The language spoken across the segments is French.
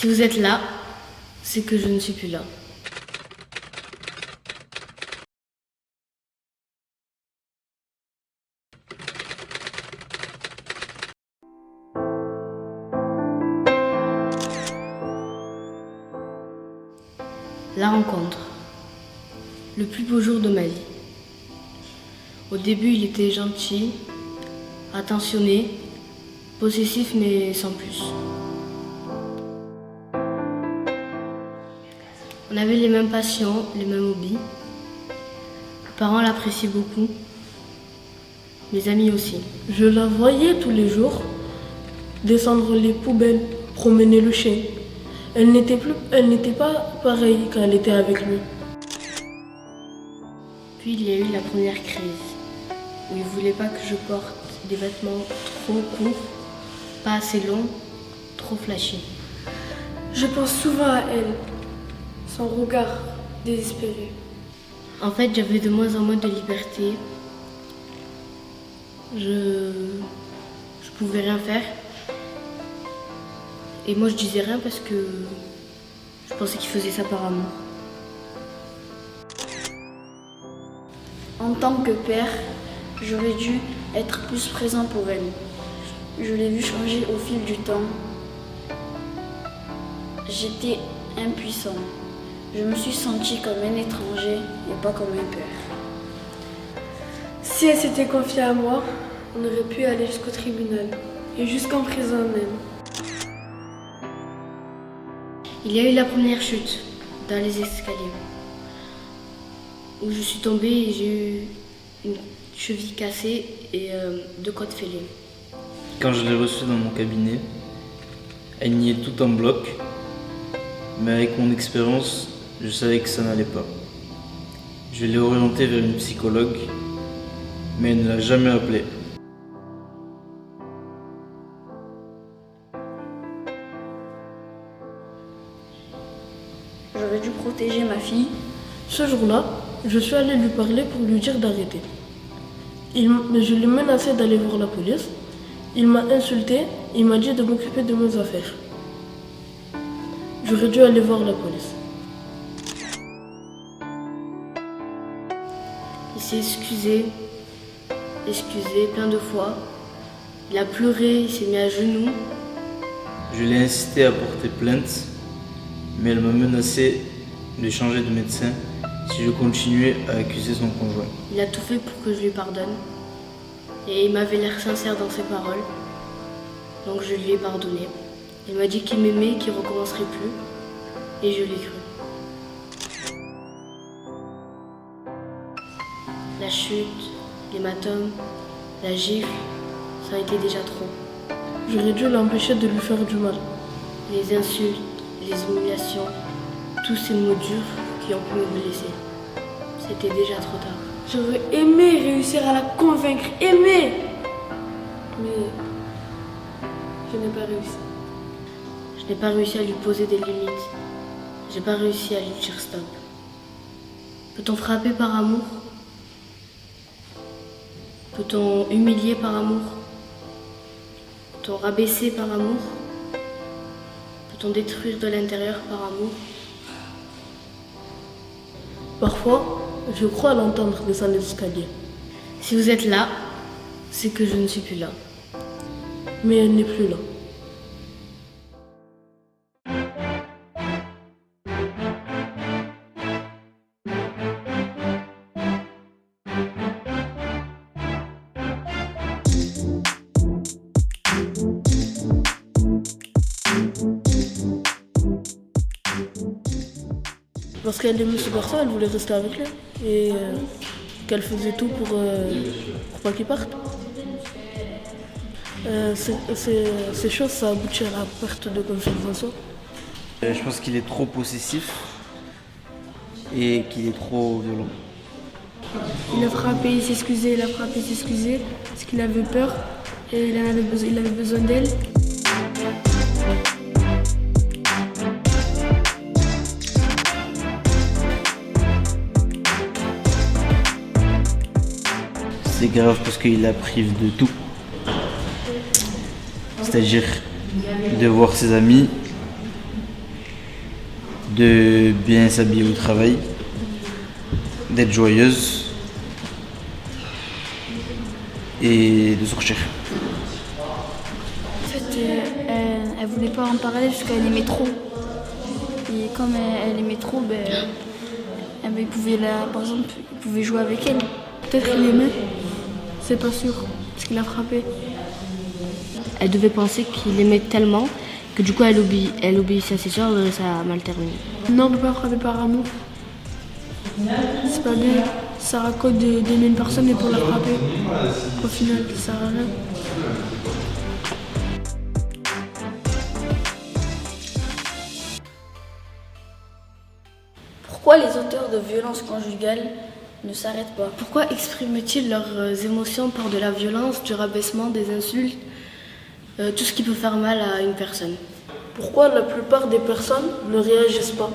Si vous êtes là, c'est que je ne suis plus là. La rencontre. Le plus beau jour de ma vie. Au début, il était gentil, attentionné, possessif mais sans plus. On avait les mêmes passions, les mêmes hobbies. Mes parents l'appréciaient beaucoup. Mes amis aussi. Je la voyais tous les jours descendre les poubelles, promener le chien. Elle n'était pas pareille quand elle était avec lui. Puis il y a eu la première crise, où il voulait pas que je porte des vêtements trop courts, pas assez longs, trop flashy. Je pense souvent à elle, son regard désespéré. En fait, j'avais de moins en moins de liberté. Je pouvais rien faire. Et moi, je disais rien parce que je pensais qu'il faisait ça par amour. En tant que père, j'aurais dû être plus présent pour elle. Je l'ai vu changer au fil du temps. J'étais impuissant. Je me suis sentie comme un étranger et pas comme un père. Si elle s'était confiée à moi, on aurait pu aller jusqu'au tribunal et jusqu'en prison même. Il y a eu la première chute dans les escaliers, où je suis tombée et j'ai eu une cheville cassée et 2 côtes fêlées. Quand je l'ai reçue dans mon cabinet, elle niait tout en bloc, mais avec mon expérience, je savais que ça n'allait pas. Je l'ai orientée vers une psychologue, mais elle ne l'a jamais appelée. J'aurais dû protéger ma fille. Ce jour-là, je suis allée lui parler pour lui dire d'arrêter. Je l'ai menacé d'aller voir la police. Il m'a insulté, il m'a dit de m'occuper de mes affaires. J'aurais dû aller voir la police. Il s'est excusé plein de fois. Il a pleuré, il s'est mis à genoux. Je l'ai incité à porter plainte, mais elle m'a menacé de changer de médecin si je continuais à accuser son conjoint. Il a tout fait pour que je lui pardonne. Et il m'avait l'air sincère dans ses paroles. Donc je lui ai pardonné. Il m'a dit qu'il m'aimait, qu'il ne recommencerait plus. Et je l'ai cru. La chute, l'hématome, la gifle, ça a été déjà trop. J'aurais dû l'empêcher de lui faire du mal. Les insultes, les humiliations, tous ces mots durs qui ont pu me blesser. C'était déjà trop tard. J'aurais aimé réussir à la convaincre, aimé. Mais je n'ai pas réussi. Je n'ai pas réussi à lui poser des limites. J'ai pas réussi à lui dire stop. Peut-on frapper par amour? Peut-on humilier par amour? Peut-on rabaisser par amour? Peut-on détruire de l'intérieur par amour? Parfois, je crois l'entendre descendre les escaliers. Si vous êtes là, c'est que je ne suis plus là. Mais elle n'est plus là. Parce qu'elle aimait ce garçon, elle voulait rester avec lui. Et qu'elle faisait tout pour pas qu'il parte. Ces choses, ça aboutit à la perte de confiance en soi. Je pense qu'il est trop possessif et qu'il est trop violent. Il a frappé, il s'excusait, il a frappé, il s'excusait, parce qu'il avait peur et il avait besoin d'elle. C'est grave parce qu'il la prive de tout. C'est-à-dire de voir ses amis, de bien s'habiller au travail, d'être joyeuse et de sortir. En fait, elle voulait pas en parler parce qu'elle aimait trop. Et comme elle aimait trop, il pouvait par exemple, il pouvait jouer avec elle. Peut-être qu'il aimait, c'est pas sûr, parce qu'il a frappé. Elle devait penser qu'il aimait tellement que du coup elle obéissait à ses soeurs et ça a mal terminé. Non, on ne peut pas frapper par amour. C'est pas bien. Ça raconte d'aimer une personne et pour la frapper. Au final, ça sert à rien. Pourquoi les auteurs de violences conjugales ne s'arrêtent pas? Pourquoi expriment-ils leurs émotions par de la violence, du rabaissement, des insultes, tout ce qui peut faire mal à une personne? Pourquoi la plupart des personnes ne réagissent pas?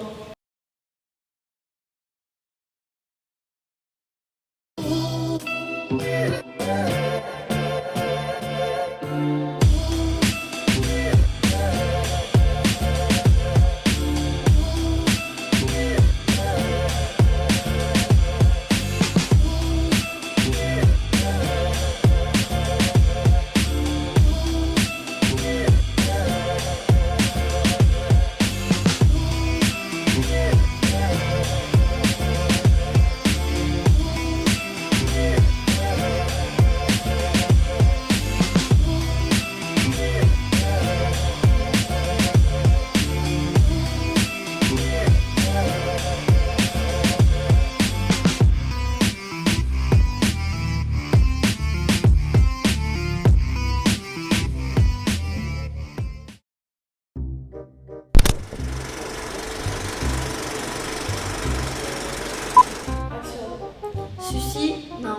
Sucy? Non.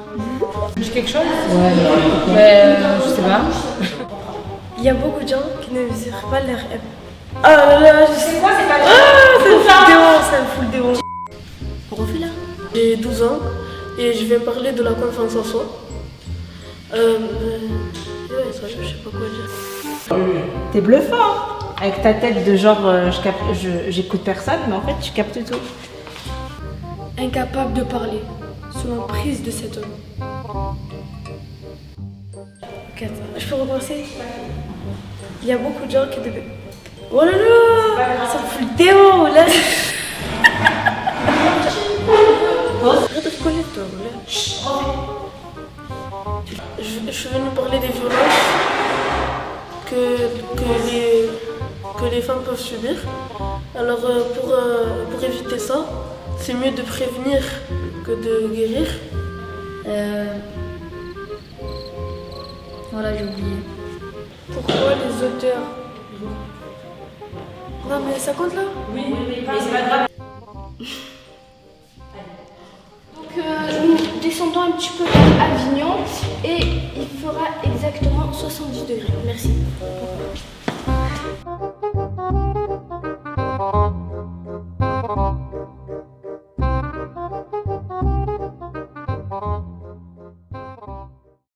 J'ai quelque chose? Ouais. Je sais pas. Il y a beaucoup de gens qui ne mesurent pas leur M. Ah là là, je sais quoi, c'est pas ça me fout le démon. On refait là? J'ai 12 ans et je vais parler de la confiance en soi. Ouais, ça, je sais pas quoi dire. T'es bluffant, hein, avec ta tête de genre j'écoute personne, mais en fait tu captes tout. Incapable de parler sous l'emprise de cet homme. Ok, attends, je peux recommencer? Il y a beaucoup de gens qui devaient... Oh là là, ça me fout le démon là. Arrête de rigoler, toi, là. Je suis venue parler des violences que les femmes peuvent subir. Alors pour éviter ça, c'est mieux de prévenir que de guérir. Voilà, j'ai oublié. Pourquoi les auteurs... Non mais ça compte là? Oui, mais c'est pas grave. Donc nous descendons un petit peu vers Avignon et il fera exactement 70 degrés. Merci.